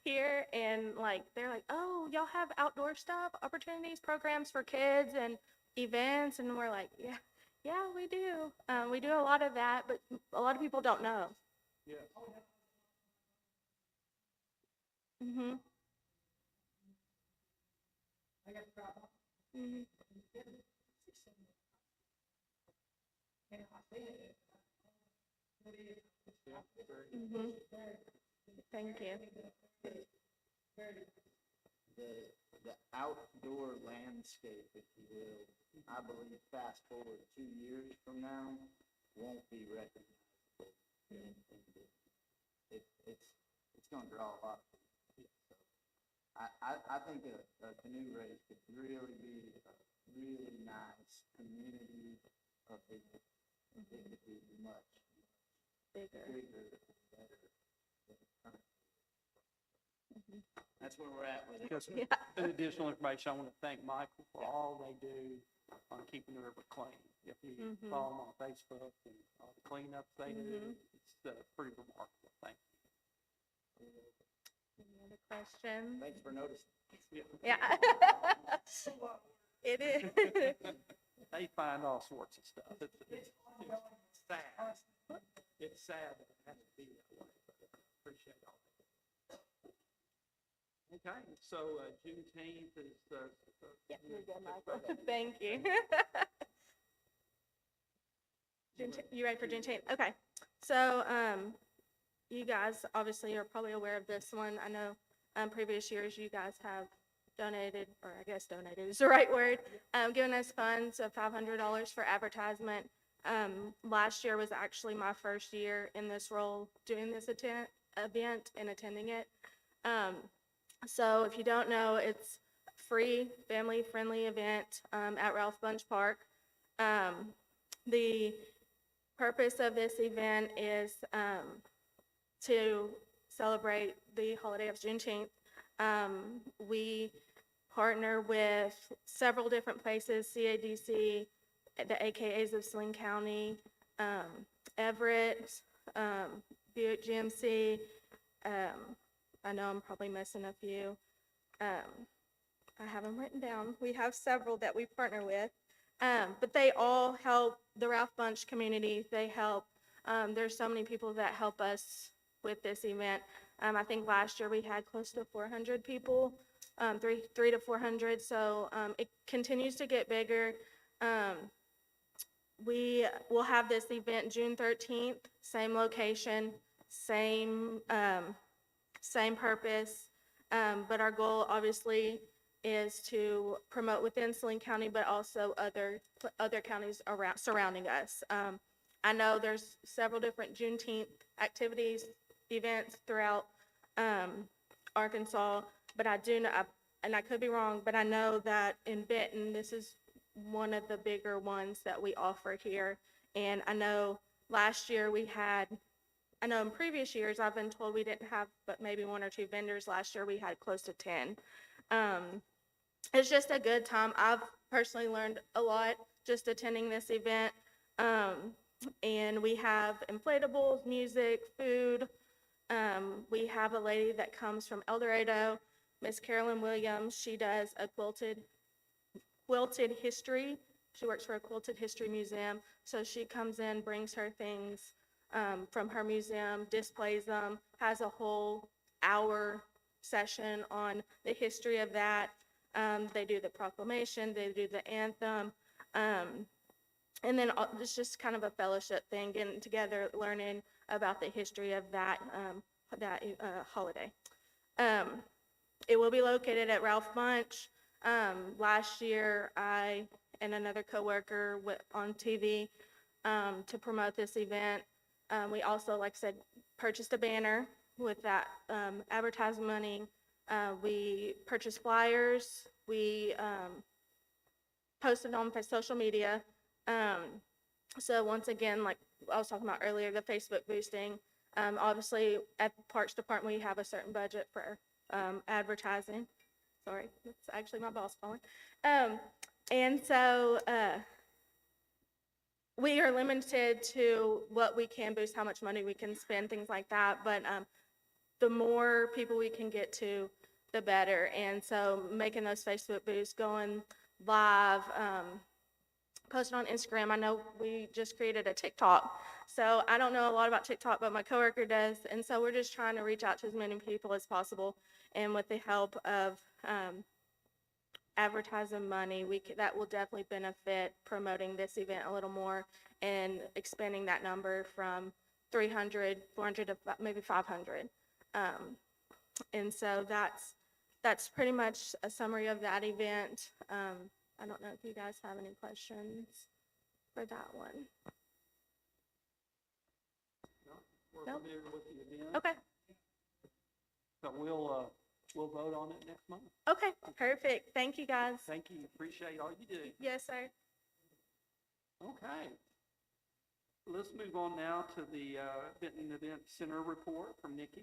here, and like, they're like, oh, y'all have outdoor stuff, opportunities, programs for kids and events, and we're like, yeah, we do. We do a lot of that, but a lot of people don't know. Yeah. Mm-hmm. Mm-hmm. Thank you. The outdoor landscape, if you will, I believe fast forward 2 years from now, won't be recognizable. It's going to draw a lot of people. So I think a canoe race could really be a really nice community event. It could be much Bigger. bigger and better than it currently is. That's where we're at with it. Because additional information, I want to thank Michael for all they do on keeping the river clean. If you follow them on Facebook and all the cleanups they do, it's pretty remarkable. Thank you. Any other questions? Thanks for noticing. Yeah. It is. They find all sorts of stuff. It's sad. It's sad that it has to be that way, but I appreciate all that. Okay, so Juneteenth is. Yeah, you're good, Michael. Thank you. You ready for Juneteenth? Okay. So, you guys obviously are probably aware of this one. I know previous years you guys have donated, or I guess donated is the right word, given us funds of $500 for advertisement. Last year was actually my first year in this role doing this event and attending it. So if you don't know, it's a free, family-friendly event at Ralph Bunche Park. The purpose of this event is to celebrate the holiday of Juneteenth. We partner with several different places, CADC, the AKAs of Saline County, Everett, Buick GMC. I know I'm probably missing a few. I have them written down. We have several that we partner with, but they all help the Ralph Bunche community. They help. There's so many people that help us with this event. I think last year we had close to 400 people, 300 to 400. So it continues to get bigger. We will have this event June 13th, same location, same purpose. But our goal obviously is to promote within Saline County, but also other counties around, surrounding us. I know there's several different Juneteenth activities, events throughout Arkansas, but I do know, and I could be wrong, but I know that in Benton, this is one of the bigger ones that we offer here. And I know last year we had, I know in previous years, I've been told we didn't have but maybe 1 or 2 vendors. Last year we had close to 10. It's just a good time. I've personally learned a lot just attending this event. And we have inflatables, music, food. We have a lady that comes from El Dorado, Miss Carolyn Williams. She does a quilted history. She works for a quilted history museum. So she comes in, brings her things from her museum, displays them, has a whole hour session on the history of that. They do the proclamation, they do the anthem. And then it's just kind of a fellowship thing, getting together, learning about the history of that, holiday. It will be located at Ralph Bunch. Last year, I and another coworker went on TV to promote this event. We also, like I said, purchased a banner with that advertising money. We purchased flyers. We posted on social media. So once again, like I was talking about earlier, the Facebook boosting. Obviously, at the Parks Department, we have a certain budget for advertising. Sorry, that's actually my boss calling. And so we are limited to what we can boost, how much money we can spend, things like that. But the more people we can get to, the better. And so making those Facebook boosts, going live, posting on Instagram. I know we just created a TikTok. So I don't know a lot about TikTok, but my coworker does. And so we're just trying to reach out to as many people as possible. And with the help of advertising money, that will definitely benefit promoting this event a little more and expanding that number from 300, 400 to maybe 500. And so that's pretty much a summary of that event. I don't know if you guys have any questions for that one. We're Nope. familiar with the event. Okay. So we'll vote on it next month. Okay, perfect. Thank you, guys. Thank you. Appreciate all you do. Yes, sir. Okay. Let's move on now to the Benton Event Center report from Nikki.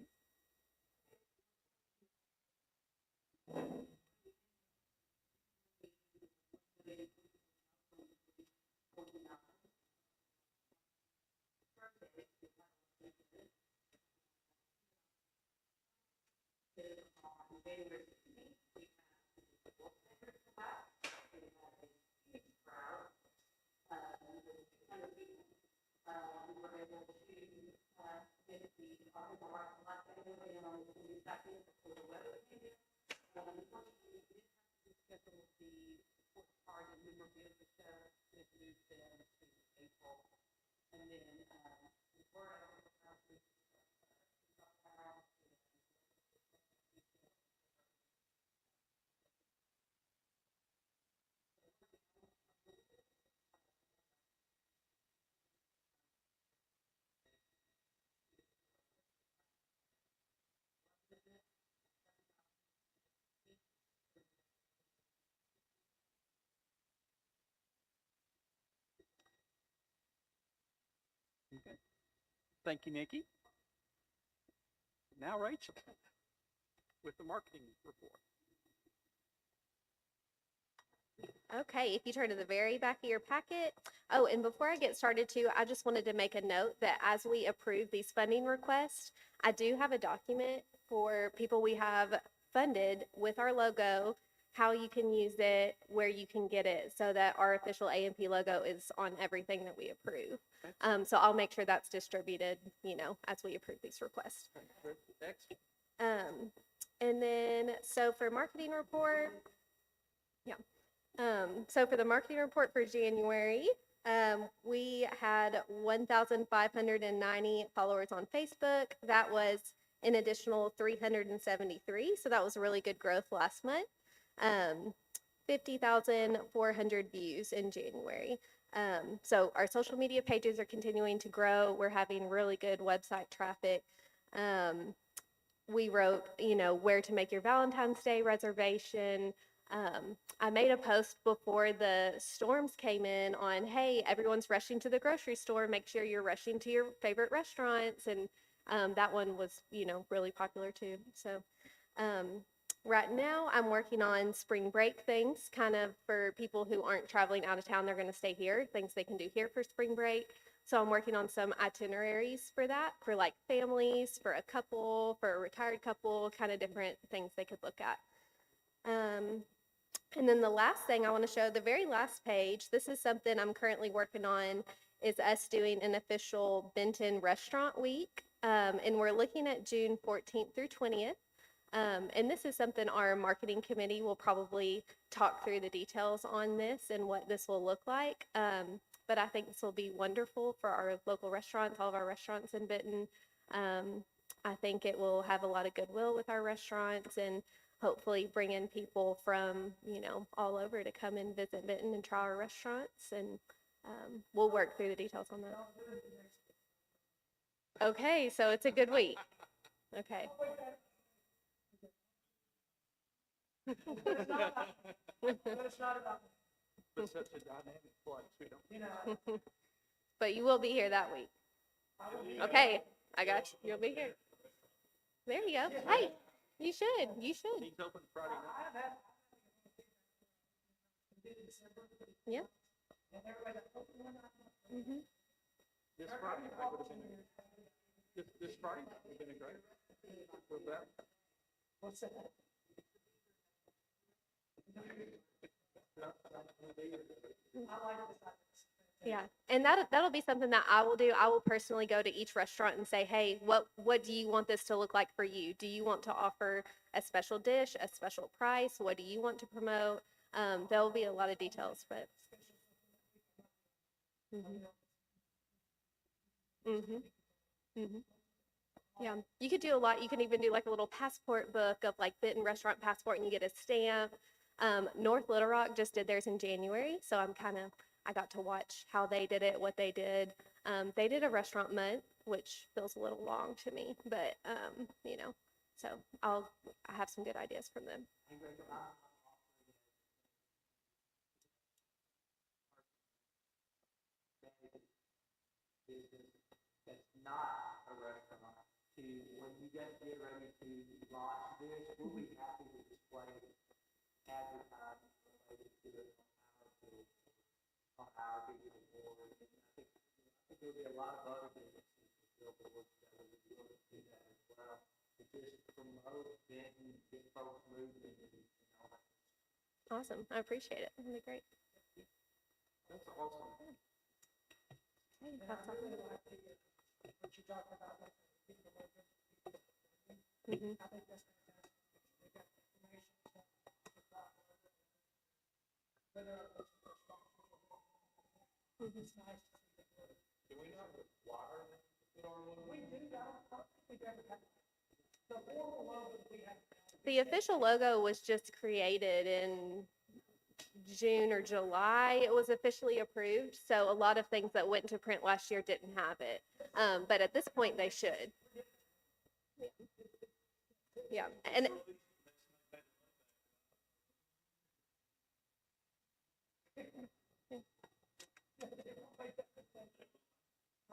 Okay. Thank you, Nikki. Now Rachel with the marketing report. Okay, if you turn to the very back of your packet. Oh, and before I get started too, I just wanted to make a note that as we approve these funding requests, I do have a document for people we have funded with our logo, how you can use it, where you can get it, so that our official A&P logo is on everything that we approve. So I'll make sure that's distributed, as we approve these requests. Next. And then, so for marketing report, so for the marketing report for January, we had 1,590 followers on Facebook. That was an additional 373, so that was a really good growth last month. 50,400 views in January. So our social media pages are continuing to grow. We're having really good website traffic. We wrote, where to make your Valentine's Day reservation. I made a post before the storms came in on, hey, everyone's rushing to the grocery store. Make sure you're rushing to your favorite restaurants. And that one was, really popular too. So right now I'm working on spring break things, kind of for people who aren't traveling out of town. They're going to stay here, things they can do here for spring break. So I'm working on some itineraries for that, for like families, for a couple, for a retired couple, kind of different things they could look at. And then the last thing I want to show, the very last page, this is something I'm currently working on, is us doing an official Benton Restaurant Week. And we're looking at June 14th through 20th. And this is something our marketing committee will probably talk through the details on this and what this will look like. But I think this will be wonderful for our local restaurants, all of our restaurants in Benton. I think it will have a lot of goodwill with our restaurants and hopefully bring in people from, all over to come and visit Benton and try our restaurants. And we'll work through the details on that. Okay, so it's a good week. Okay. But such a dynamic place, we don't. But you will be here that week. Okay, I got you. You'll be here. There you go. Hey, you should. You should. He's open Friday night. Yeah. Mm-hmm. This Friday night would have been, this Friday night would have been a great, with that. What's that? Yeah, and that'll be something that I will do. I will personally go to each restaurant and say, hey, what do you want this to look like for you? Do you want to offer a special dish, a special price? What do you want to promote? There will be a lot of details, but. Yeah, you could do a lot. You can even do like a little passport book of like Benton Restaurant Passport, and you get a stamp. North Little Rock just did theirs in January, so I got to watch how they did it, what they did. They did a restaurant month, which feels a little long to me, but so I have some good ideas from them. That's not a restaurant, to, when you guys get ready to launch this, we'll be happy to display advertising related to it on our digital board. I think there'll be a lot of other businesses with billboards that will be able to do that as well. To just promote Benton, get folks moving and all that. Awesome. I appreciate it. That'd be great. That's awesome. Hey, that's awesome. What you talked about, like, Mhm. I think that's fantastic. They got information. It's nice to see the work. Do we not require them to put our logo? We do, I don't think we've ever had, the formal logo that we have. The official logo was just created in June or July. It was officially approved, so a lot of things that went into print last year didn't have it. But at this point, they should. Yeah, and I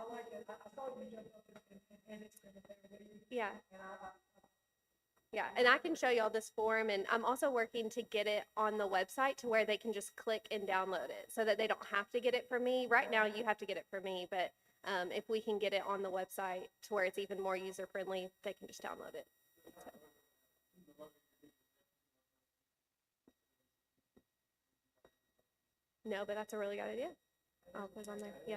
like it. I saw you jump up and it's been there. yeah. And Yeah, and I can show y'all this form, and I'm also working to get it on the website to where they can just click and download it so that they don't have to get it from me. Right now, you have to get it from me, but if we can get it on the website to where it's even more user-friendly, they can just download it. So. No, but that's a really good idea. I'll put it on there, yeah.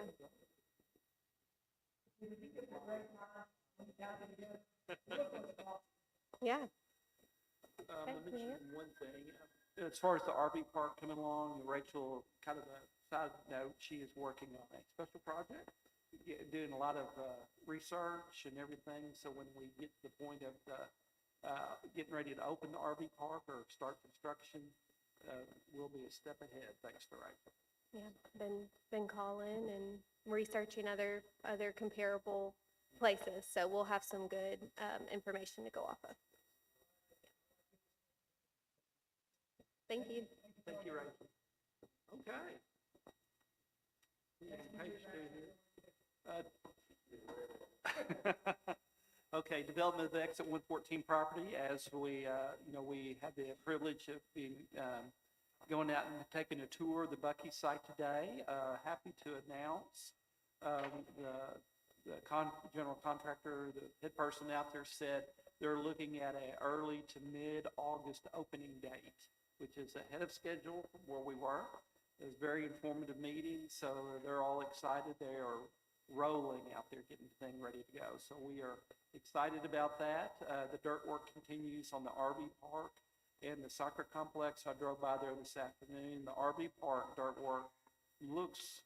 Yeah. I mentioned one thing, as far as the RV park coming along, Rachel, kind of a side note, she is working on a special project, doing a lot of research and everything, so when we get to the point of the getting ready to open the RV park or start construction, we'll be a step ahead, thanks to Rachel. Yeah, been calling and researching other comparable places, so we'll have some good, information to go off of. Thank you. Thank you, Rachel. Okay. Yeah, page 2 here. Okay, development of the exit 114 property, as we, we had the privilege of being, going out and taking a tour of the Bucky site today. Happy to announce, the general contractor, the head person out there said they're looking at an early to mid-August opening date, which is ahead of schedule from where we were. It was a very informative meeting, so they're all excited. They are rolling out there, getting the thing ready to go. So we are excited about that. The dirt work continues on the RV park and the soccer complex. I drove by there this afternoon. The RV park dirt work looks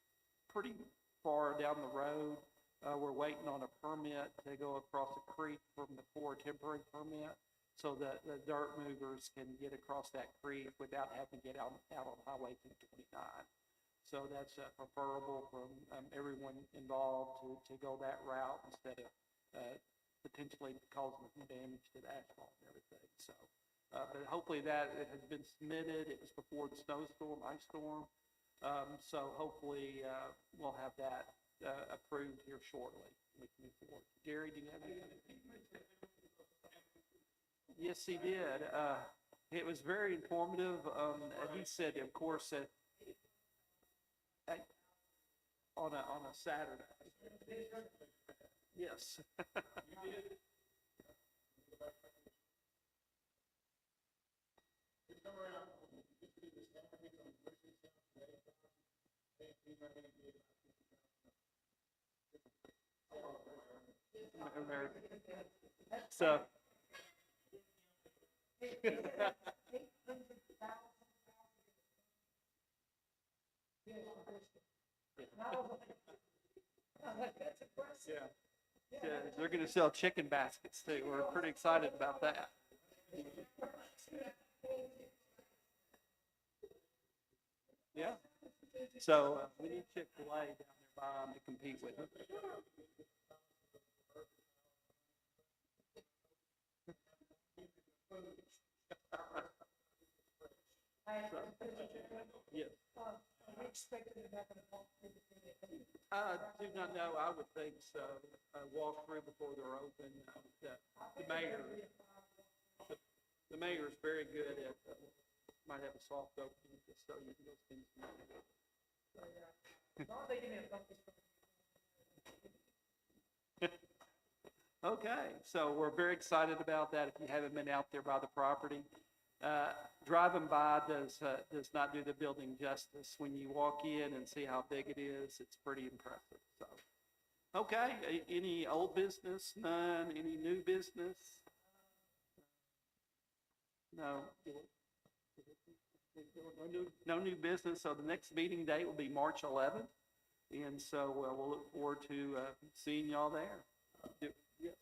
pretty far down the road. We're waiting on a permit to go across the creek from the Corps temporary permit, so that the dirt movers can get across that creek without having to get out on Highway 229. So that's preferable from everyone involved to go that route instead of potentially causing some damage to the asphalt and everything. So, but hopefully that it has been submitted. It was before the snowstorm, ice storm. So hopefully we'll have that approved here shortly. We can move forward. Gary, do you have anything? Yes, he did. It was very informative. He said, of course, that on a Saturday. Yes. So. Yeah. Yeah, they're going to sell chicken baskets too. We're pretty excited about that. Yeah. So we need Chick-fil-A down there by 'em to compete with them. Yes. I do not know. I would think so. Walk through before they're open. The mayor is very good at, might have a soft opening just so you can go spend some money. Okay, so we're very excited about that. If you haven't been out there by the property, driving by does not do the building justice. When you walk in and see how big it is, it's pretty impressive. So, okay, any old business? None. Any new business? No. No new business. So the next meeting date will be March 11th, and so we'll look forward to seeing y'all there. Yes.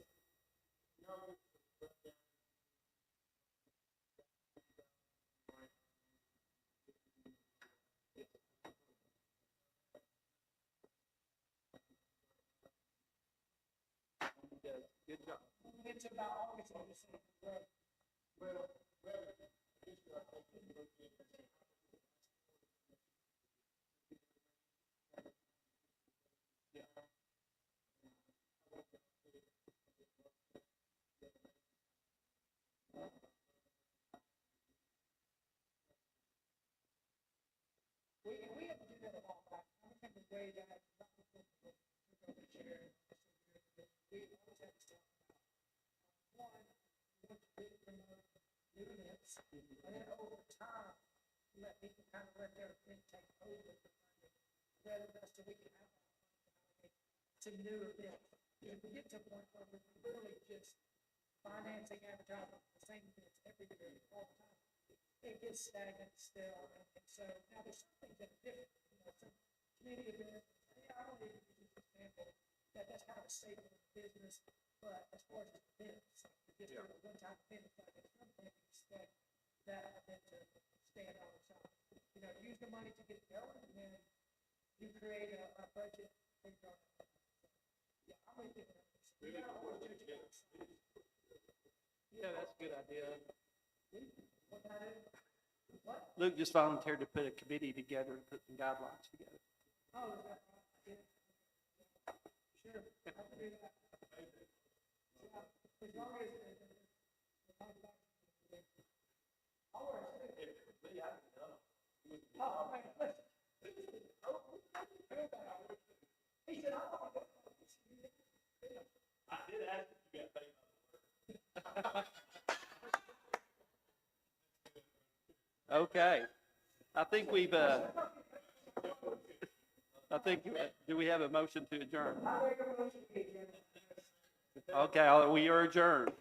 Good job. It's about August on the same road. Well, we have to do that a while back. I remember way back. We always had to talk about one, what to do from units, and then over time, let people kind of let their thing take over the funding, rather than so we can have to new events. If we get to a point where we're really just financing, advertising, the same things every year, all the time, it gets stagnant still, and so now there's some things that are different, some community events, I don't even use this example, that's kind of a staple of the business, but as far as the events, the just a one-time thing, it's like, at some point, you expect that event to stand on its own. You know, use the money to get it going, and then you create a budget based on it. Yeah, I'm with you. You gotta always do it. Yeah, that's a good idea. What that is? What? Luke just volunteered to put a committee together to put some guidelines together. Oh, is that right? Yeah. Sure, I can do that. Yeah, as long as. All right. Oh, man, listen. He said, I want to. I did ask if you got paid by the word. Okay. I think we've, do we have a motion to adjourn? Okay, we are adjourned.